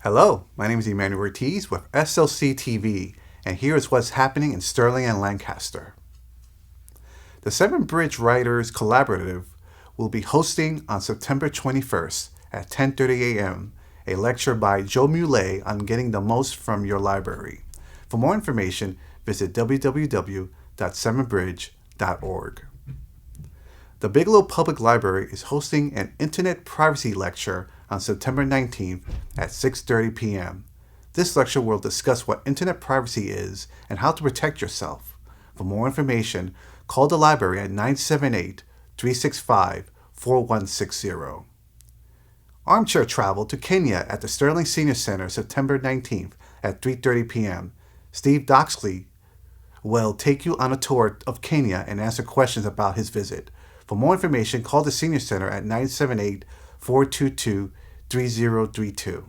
Hello, my name is Emmanuel Ortiz with SLC TV, and here is what's happening in Sterling and Lancaster. The Seven Bridge Writers Collaborative will be hosting on September 21st at 10:30 a.m. a lecture by Joe Muley on getting the most from your library. For more information, visit www.sevenbridge.org. The Bigelow Public Library is hosting an Internet Privacy Lecture on September 19th at 6:30 p.m. This lecture will discuss what Internet privacy is and how to protect yourself. For more information, call the library at 978-365-4160. Armchair travel to Kenya at the Sterling Senior Center September 19th at 3:30 p.m. Steve Doxley will take you on a tour of Kenya and answer questions about his visit. For more information, call the Senior Center at 978-422-3032.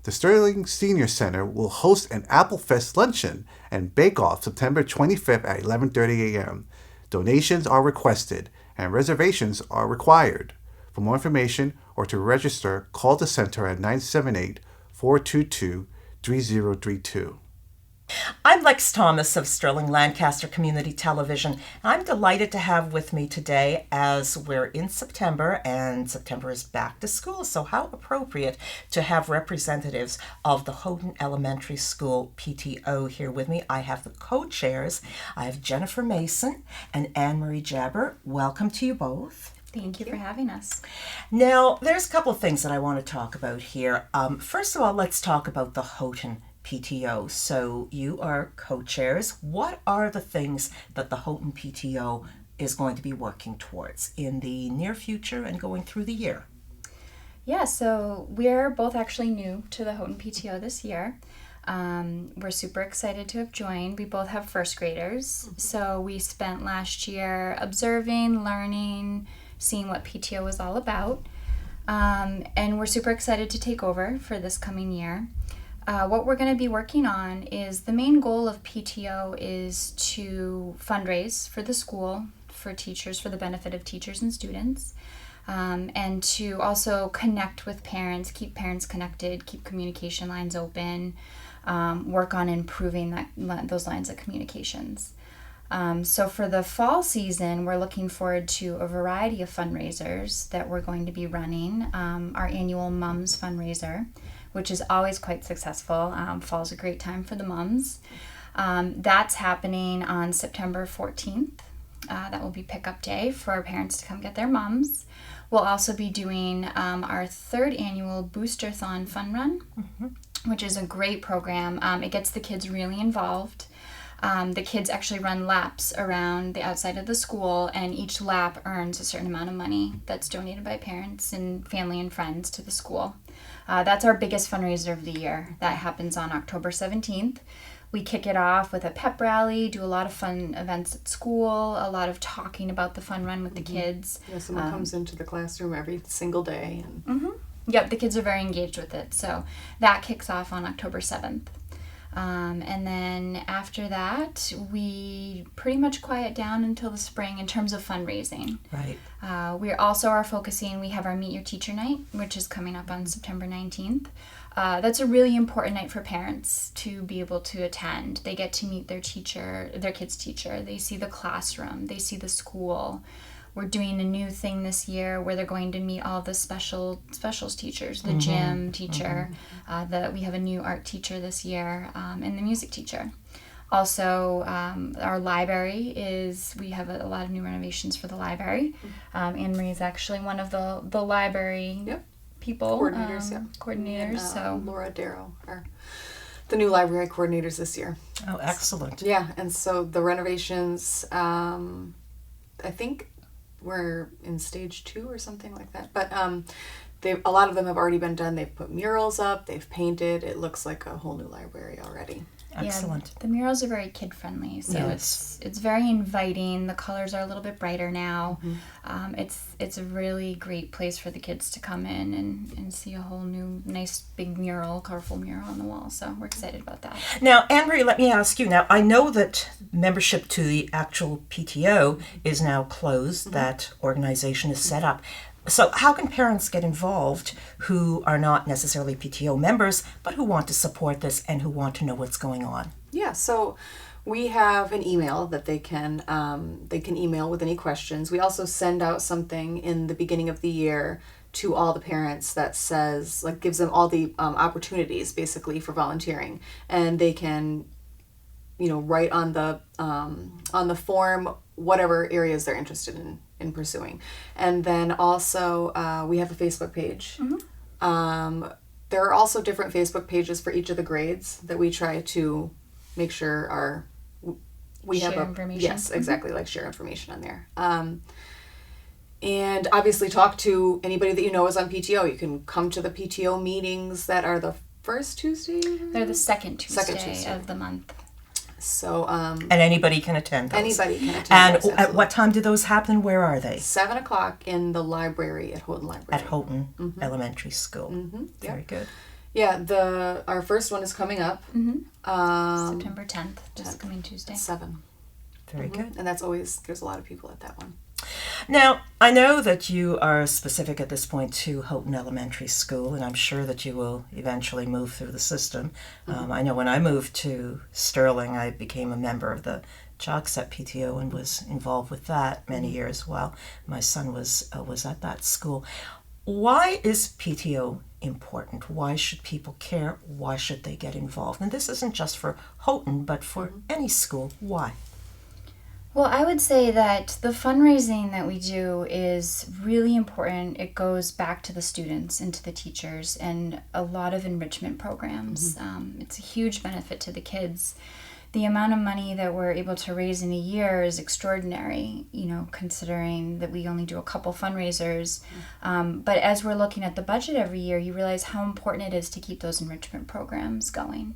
The Sterling Senior Center will host an Apple Fest luncheon and bake-off September 25th at 11:30 a.m. Donations are requested and reservations are required. For more information or to register, call the center at 978-422-3032. I'm Lex Thomas of Sterling-Lancaster Community Television. I'm delighted to have with me today, as we're in September and September is back to school, so how appropriate to have representatives of the Houghton Elementary School PTO here with me. I have the co-chairs. I have Jennifer Mason and Anne-Marie Jabber. Welcome to you both. Thank you for having us. Now, there's a couple of things that I want to talk about here. First of all, let's talk about the Houghton PTO. So you are co-chairs. What are the things that the Houghton PTO is going to be working towards in the near future and going through the year? Yeah, so we're both actually new to the Houghton PTO this year. We're super excited to have joined. We both have first graders. So we spent last year observing, learning, seeing what PTO was all about. And we're super excited to take over for this coming year. What we're going to be working on is the main goal of PTO is to fundraise for the school, for teachers, for the benefit of teachers and students, and to also connect with parents, keep parents connected, keep communication lines open, work on improving those lines of communications. So for the fall season, we're looking forward to a variety of fundraisers that we're going to be running. Our annual Mums fundraiser, which is always quite successful. Fall's a great time for the mums. That's happening on September 14th. That will be pickup day for our parents to come get their mums. We'll also be doing our third annual Booster-thon Fun Run, which is a great program. It gets the kids really involved. The kids actually run laps around the outside of the school, and each lap earns a certain amount of money that's donated by parents and family and friends to the school. That's our biggest fundraiser of the year. That happens on October 17th. We kick it off with a pep rally, do a lot of fun events at school, a lot of talking about the fun run with the kids. Yeah, someone comes into the classroom every single day. Yep, the kids are very engaged with it. So that kicks off on October 7th. And then after that, we pretty much quiet down until the spring in terms of fundraising. Right. We also are focusing, we have our Meet Your Teacher Night, which is coming up on September 19th. That's a really important night for parents to be able to attend. They get to meet their teacher, their kid's teacher. They see the classroom. They see the school. We're doing a new thing this year where they're going to meet all the specials teachers, the gym teacher, we have a new art teacher this year, and the music teacher. Also, our library we have a lot of new renovations for the library. Anne-Marie is actually one of the library people. Coordinators. And, Laura Darrow are the new library coordinators this year. Oh, excellent. Yeah, and so the renovations, I think we're in stage 2 or something like that. But a lot of them have already been done. They've put murals up. They've painted. It looks like a whole new library already. Excellent. Yeah, the murals are very kid-friendly, so Yes. it's very inviting. The colors are a little bit brighter now. It's a really great place for the kids to come in and see a whole new nice big mural, colorful mural on the wall. So we're excited about that. Now, Anne-Marie, let me ask you. Now, I know that membership to the actual PTO is now closed. That organization is set up. So how can parents get involved who are not necessarily PTO members, but who want to support this and who want to know what's going on? Yeah, so we have an email that they can email with any questions. We also send out something in the beginning of the year to all the parents that says, like, gives them all the opportunities basically for volunteering, and they can, write on the form whatever areas they're interested in pursuing. And then also we have a Facebook page. There are also different Facebook pages for each of the grades that we try to make sure we Share have information. Yes, exactly, like share information on there. And obviously talk to anybody that you know is on PTO. You can come to the PTO meetings that are the first Tuesday. They're the second Tuesday of the month. So and anybody can attend those. Anybody can attend. And those, at what time do those happen? Where are they? 7:00 in the library at Houghton Library. At Houghton Elementary School. Very good. Yeah, our first one is coming up. September 10th, this coming Tuesday. 7. Very good. And there's a lot of people at that one. Now, I know that you are specific at this point to Houghton Elementary School, and I'm sure that you will eventually move through the system. I know when I moved to Sterling, I became a member of the Jogset PTO and was involved with that many years while my son was at that school. Why is PTO important? Why should people care? Why should they get involved? And this isn't just for Houghton, but for any school. Why? Well, I would say that the fundraising that we do is really important. It goes back to the students and to the teachers and a lot of enrichment programs. It's a huge benefit to the kids. The amount of money that we're able to raise in a year is extraordinary, considering that we only do a couple fundraisers. But as we're looking at the budget every year, you realize how important it is to keep those enrichment programs going.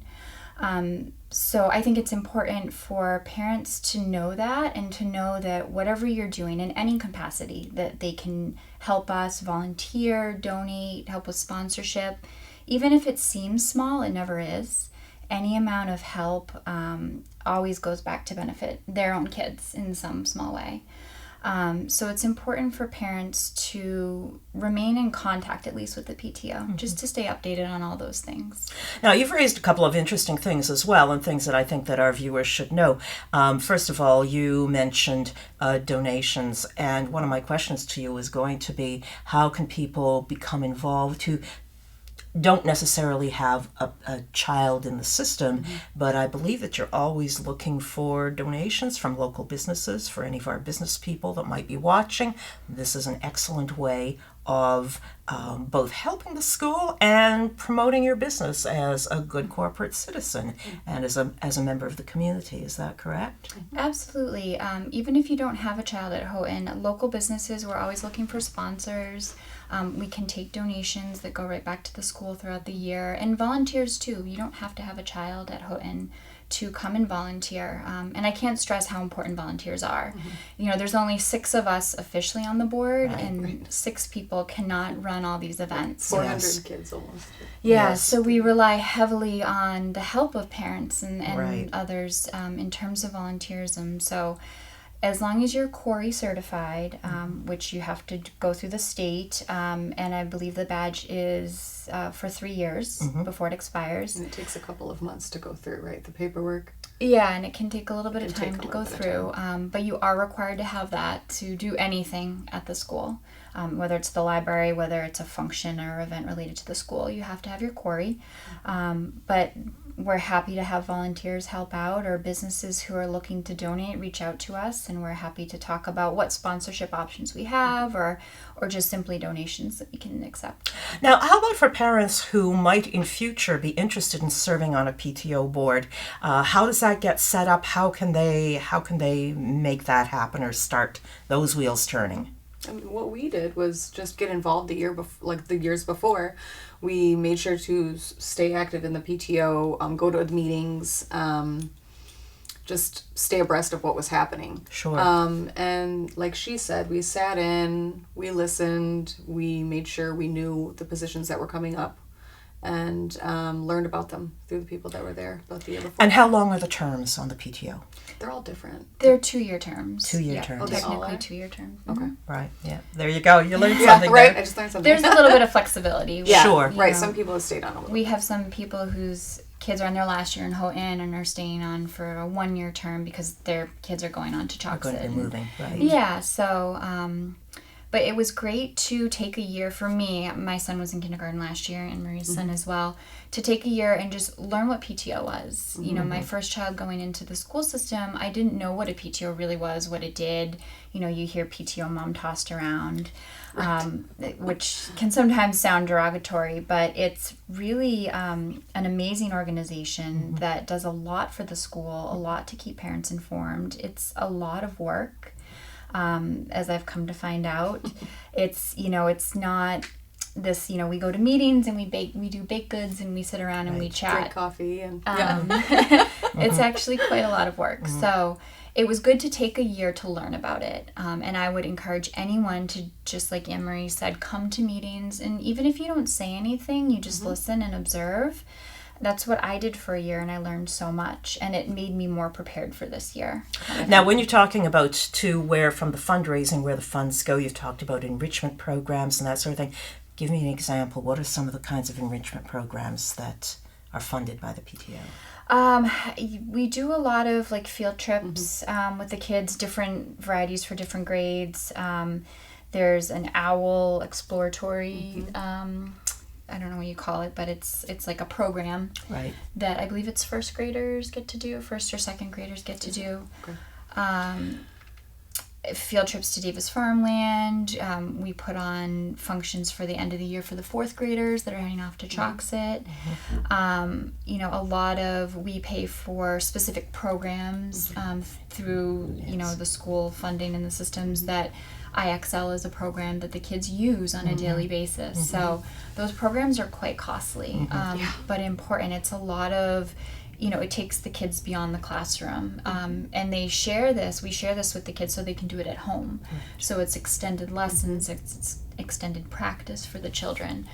So I think it's important for parents to know that and to know that whatever you're doing in any capacity, that they can help us volunteer, donate, help with sponsorship. Even if it seems small, it never is. Any amount of help always goes back to benefit their own kids in some small way. So it's important for parents to remain in contact, at least with the PTO, just to stay updated on all those things. Now, you've raised a couple of interesting things as well, and things that I think that our viewers should know. First of all, you mentioned donations, and one of my questions to you is going to be, how can people become involved who don't necessarily have a child in the system, but I believe that you're always looking for donations from local businesses, for any of our business people that might be watching. This is an excellent way of both helping the school and promoting your business as a good corporate citizen and as a member of the community. Is that correct? Absolutely. Even if you don't have a child at Houghton, local businesses, we're always looking for sponsors. We can take donations that go right back to the school throughout the year, and volunteers too. You don't have to have a child at Houghton to come and volunteer. And I can't stress how important volunteers are. There's only 6 of us officially on the board, and 6 people cannot run all these events. 400 kids almost. Yeah, so we rely heavily on the help of parents and others in terms of volunteerism. So as long as you're Quarry certified, which you have to go through the state, and I believe the badge is for 3 years before it expires. And it takes a couple of months to go through, right? The paperwork. Yeah, and it can take a little bit of time to go through. But you are required to have that to do anything at the school. Whether it's the library, whether it's a function or event related to the school, you have to have your Quarry. But we're happy to have volunteers help out, or businesses who are looking to donate reach out to us, and we're happy to talk about what sponsorship options we have, or just simply donations that we can accept. Now, how about for parents who might in future be interested in serving on a PTO board? How does that get set up? How can they make that happen or start those wheels turning? I mean, what we did was just get involved the years before. We made sure to stay active in the PTO, go to meetings, just stay abreast of what was happening. Sure. And like she said, we sat in, we listened, we made sure we knew the positions that were coming up, and learned about them through the people that were there both the year before. And how long are the terms on the PTO? They're all different. They're 2-year terms. 2-year Yeah, terms. Oh, they all technically are? 2-year terms. Okay. Right, yeah. There you go. You learned Yeah, something right. there. I just learned something. There's a little bit of flexibility. Yeah, Sure. You right. know, Some people have stayed on a little. we have some people whose kids are in their last year in Houghton and are staying on for a 1-year term because their kids are going on to Going Chocolate. to be moving, right? Yeah, so, but it was great to take a year for me. My son was in kindergarten last year, and Marie's son as well, to take a year and just learn what PTO was. You know, my first child going into the school system, I didn't know what a PTO really was, what it did. You know, you hear PTO mom tossed around, which can sometimes sound derogatory, but it's really an amazing organization that does a lot for the school, a lot to keep parents informed. It's a lot of work. As I've come to find out, it's, you know, it's not this, you know, we go to meetings and we do baked goods and we sit around and we chat. Drink coffee and It's actually quite a lot of work. So it was good to take a year to learn about it. And I would encourage anyone to, just like Anne-Marie said, come to meetings. And even if you don't say anything, you just listen and observe. That's what I did for a year, and I learned so much, and it made me more prepared for this year. Now, when you're talking about where from the fundraising, where the funds go, you've talked about enrichment programs and that sort of thing. Give me an example. What are some of the kinds of enrichment programs that are funded by the PTO? We do a lot of like field trips with the kids, different varieties for different grades. There's an owl exploratory I don't know what you call it, but it's like a program Right. that I believe it's first graders get to do, first or second graders get to do. Okay. Field trips to Davis Farmland. We put on functions for the end of the year for the fourth graders that are heading off to Choxit. You know, a lot of, we pay for specific programs through, you know, the school funding and the systems that IXL is a program that the kids use on a daily basis. So those programs are quite costly, but important. It's a lot of, you know, it takes the kids beyond the classroom. And we share this with the kids so they can do it at home. So it's extended lessons, it's extended practice for the children.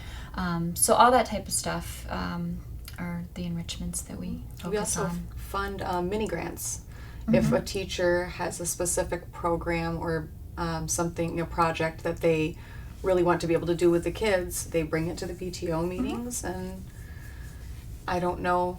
So all that type of stuff are the enrichments that we focus We also on. fund mini grants. If a teacher has a specific program or something, you know, project that they really want to be able to do with the kids, they bring it to the PTO meetings, and I don't know,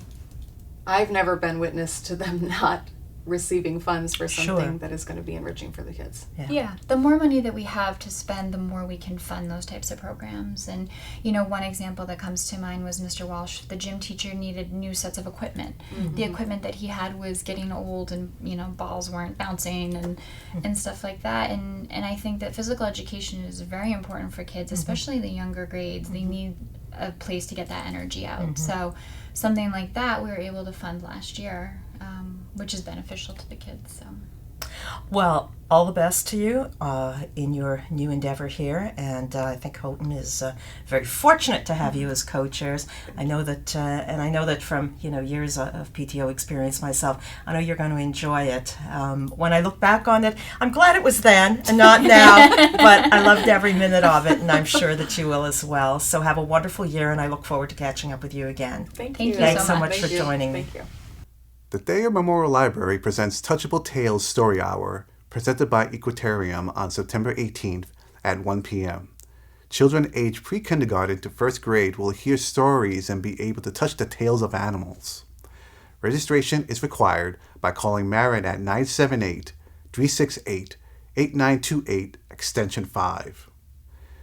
I've never been witness to them not receiving funds for something that is going to be enriching for the kids. Yeah, the more money that we have to spend, the more we can fund those types of programs. And, you know, one example that comes to mind was Mr. Walsh. The gym teacher needed new sets of equipment. The equipment that he had was getting old and, you know, balls weren't bouncing and stuff like that. And I think that physical education is very important for kids, especially the younger grades. They need a place to get that energy out. So something like that we were able to fund last year, which is beneficial to the kids. So. Well, all the best to you in your new endeavor here, and I think Houghton is very fortunate to have you as co-chairs. I know that, and I know that from years of PTO experience myself, I know you're going to enjoy it. When I look back on it, I'm glad it was then and not now, but I loved every minute of it, and I'm sure that you will as well. So have a wonderful year, and I look forward to catching up with you again. Thank you you. Thanks so so much. much for joining me. Thank you. The Thayer Memorial Library presents Touchable Tales Story Hour, presented by Equitarium on September 18th at 1 p.m. Children aged pre-kindergarten to first grade will hear stories and be able to touch the tails of animals. Registration is required by calling Marin at 978-368-8928, extension 5.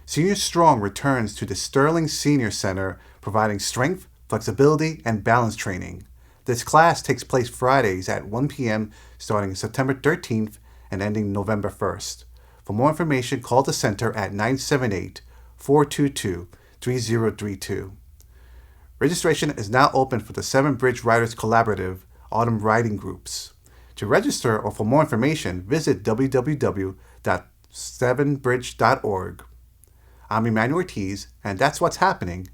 Senior Strong returns to the Sterling Senior Center, providing strength, flexibility, and balance training. This class takes place Fridays at 1 p.m. starting September 13th and ending November 1st. For more information, call the center at 978-422-3032. Registration is now open for the Seven Bridge Writers Collaborative Autumn Writing Groups. To register or for more information, visit www.sevenbridge.org. I'm Emmanuel Ortiz, and that's what's happening